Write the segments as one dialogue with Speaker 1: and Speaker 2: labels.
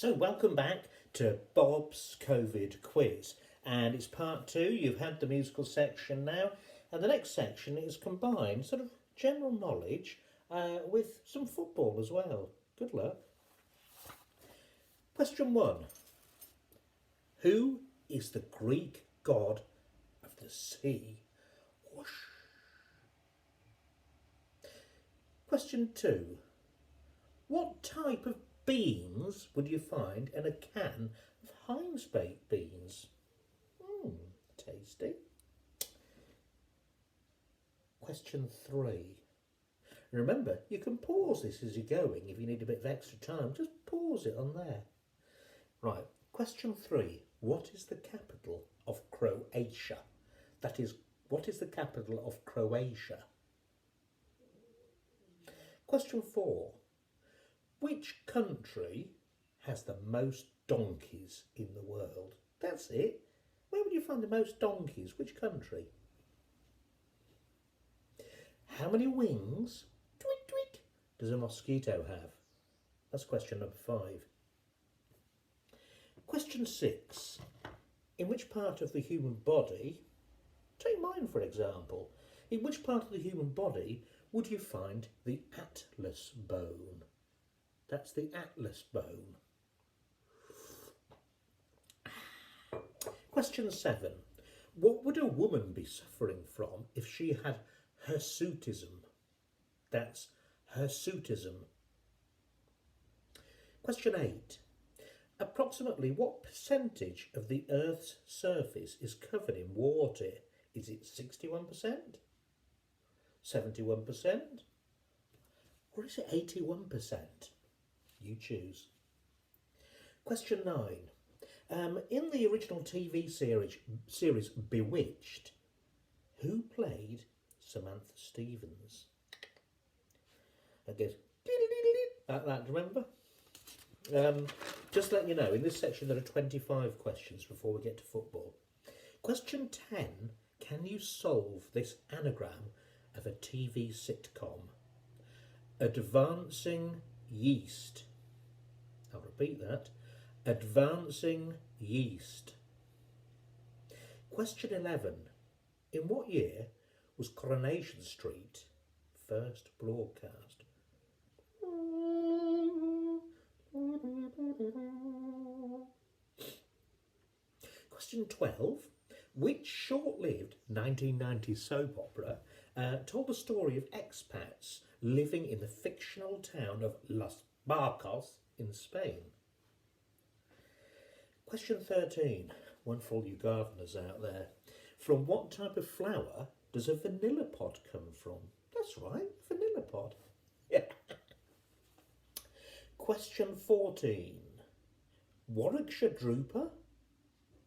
Speaker 1: So, welcome back to Bob's COVID quiz. And it's part two. You've had the musical section now. And the next section is combined sort of general knowledge with some football as well. Good luck. Question one. Who is the Greek god of the sea? Whoosh. Question two. What type of beans would you find in a can of Heinz baked beans? Tasty. Question three. Remember, you can pause this as you're going if you need a bit of extra time. Just pause it on there. Right. Question three. What is the capital of Croatia? That is, what is the capital of Croatia? Question four. Which country has the most donkeys in the world? That's it. Where would you find the most donkeys? Which country? How many wings, tweet tweet, does a mosquito have? That's question number 5. Question 6. In which part of the human body, take mine for example, in which part of the human body would you find the atlas bone? That's the atlas bone. Question 7. What would a woman be suffering from if she had hirsutism? That's hirsutism. Question 8. Approximately what percentage of the Earth's surface is covered in water? Is it 61%? 71%? Or is it 81%? You choose. Question 9. In the original TV series Bewitched, who played Samantha Stevens? I guess like that, remember? Just letting you know, in this section there are 25 questions before we get to football. Question 10. Can you solve this anagram of a TV sitcom? Advancing yeast. I'll repeat that. Advancing yeast. Question 11. In what year was Coronation Street first broadcast? Question 12. Which short-lived 1990 soap opera told the story of expats living in the fictional town of Las Barcos in Spain? Question 13. One for all you gardeners out there. From what type of flower does a vanilla pod come from? That's right, vanilla pod. Yeah. Question 14. Warwickshire Drooper,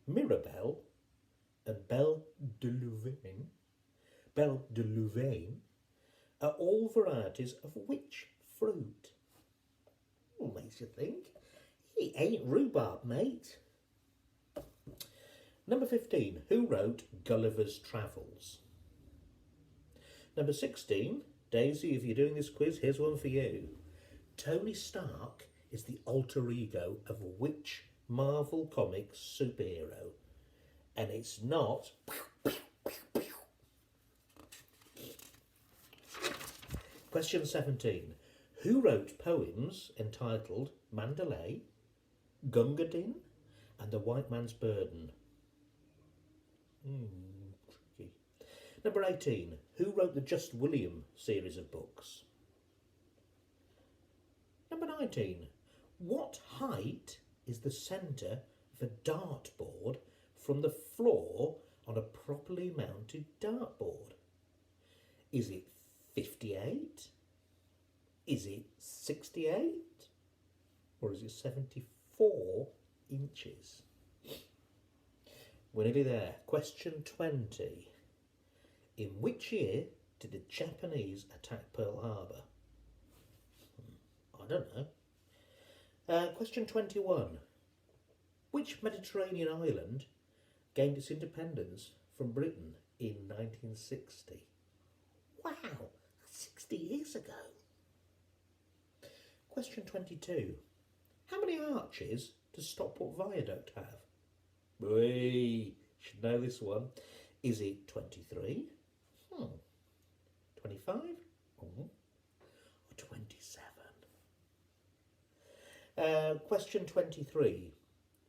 Speaker 1: Mirabelle and Belle de Louvain are all varieties of which fruit? Makes you think. It ain't rhubarb, mate. Number 15. Who wrote Gulliver's Travels? Number 16. Daisy, if you're doing this quiz, here's one for you. Tony Stark is the alter ego of which Marvel Comics superhero? And it's not... Question 17. Who wrote poems entitled Mandalay, Gunga Din and The White Man's Burden? Tricky. Number 18. Who wrote the Just William series of books? Number 19. What height is the centre of a dartboard from the floor on a properly mounted dartboard? Is it 58? Is it 68? Or is it 74 inches? We're nearly there. Question 20. In which year did the Japanese attack Pearl Harbor? I don't know. Question 21. Which Mediterranean island gained its independence from Britain in 1960? Wow, that's 60 years ago. Question 22. How many arches does Stockport Viaduct have? We should know this one. Is it 23? 25? Or 27? Question 23.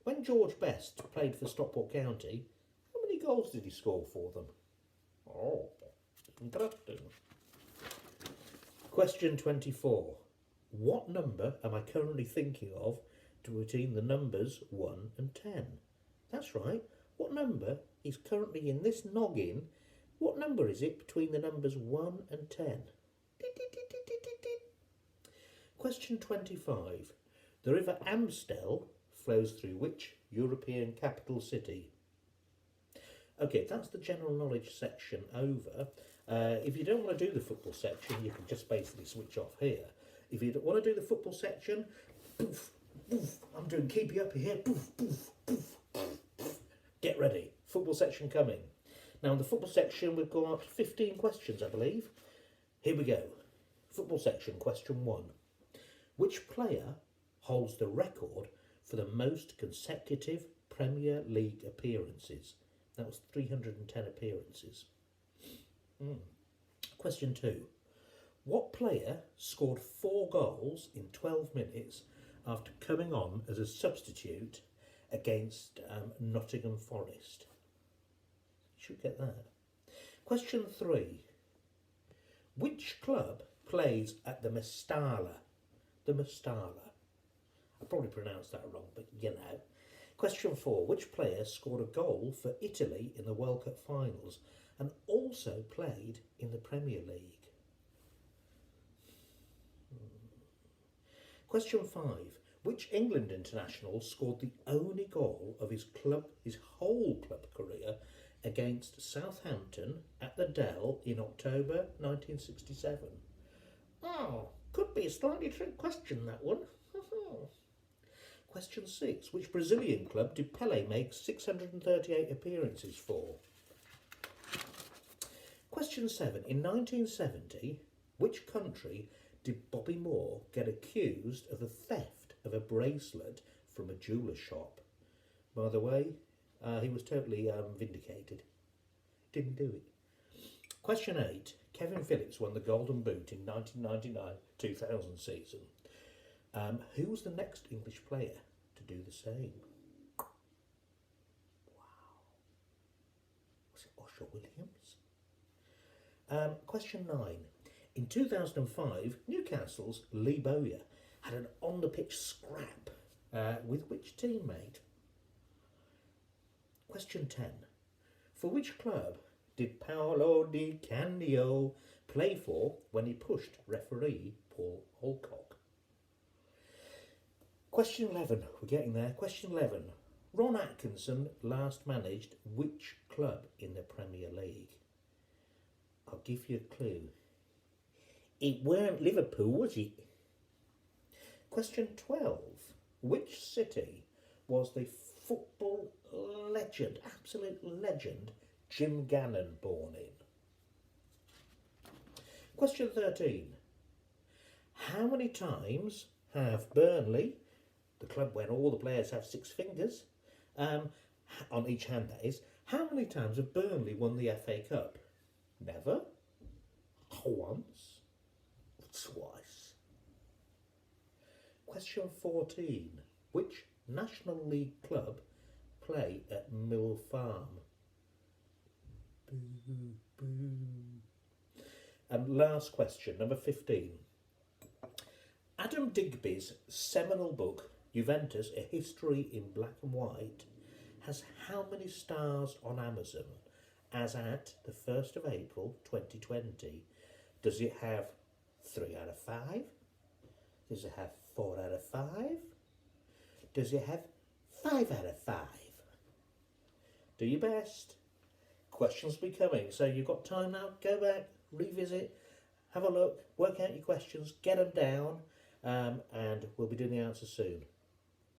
Speaker 1: When George Best played for Stockport County, how many goals did he score for them? Oh, interesting. Question 24. What number am I currently thinking of between the numbers 1 and 10? That's right. What number is currently in this noggin? What number is it between the numbers 1 and 10? Question 25. The River Amstel flows through which European capital city? Okay, that's the general knowledge section over. If you don't want to do the football section, you can just basically switch off here. If you don't want to do the football section, poof, poof, I'm doing keep you up here, poof, poof, poof, poof. Get ready, football section coming. Now in the football section we've got 15 questions, I believe. Here we go. Football section, question 1. Which player holds the record for the most consecutive Premier League appearances? That was 310 appearances. Question 2. What player scored 4 goals in 12 minutes after coming on as a substitute against Nottingham Forest? Should get that. Question 3. Which club plays at the Mestalla? The Mestalla. I probably pronounced that wrong, but you know. Question 4. Which player scored a goal for Italy in the World Cup finals and also played in the Premier League? Question 5. Which England international scored the only goal of his whole club career against Southampton at the Dell in October 1967? Oh, could be a slightly trick question, that one. Question 6. Which Brazilian club did Pelé make 638 appearances for? Question 7. In 1970, which country did Bobby Moore get accused of the theft of a bracelet from a jeweller shop? By the way, he was totally vindicated. Didn't do it. Question 8. Kevin Phillips won the Golden Boot in 1999-2000 season. Who was the next English player to do the same? Wow. Was it Osher Williams? Question 9. In 2005, Newcastle's Lee Bowyer had an on-the-pitch scrap with which teammate? Question 10. For which club did Paolo Di Candio play for when he pushed referee Paul Alcock? Question 11. We're getting there. Question 11. Ron Atkinson last managed which club in the Premier League? I'll give you a clue. It weren't Liverpool, was it? Question 12. Which city was the football legend, absolute legend, Jim Gannon born in? Question 13. How many times have Burnley, the club where all the players have 6 fingers, on each hand that is, how many times have Burnley won the FA Cup? Never. Once. Twice. Question 14. Which National League club play at Mill Farm? Boo, boo. And last question, number 15. Adam Digby's seminal book, Juventus, A History in Black and White, has how many stars on Amazon as at the 1st of April 2020? Does it have 3 out of 5? Does it have 4 out of 5? Does it have 5 out of 5? Do your best. Questions will be coming, so you've got time now. Go back, revisit, have a look, work out your questions, get them down, and we'll be doing the answers soon.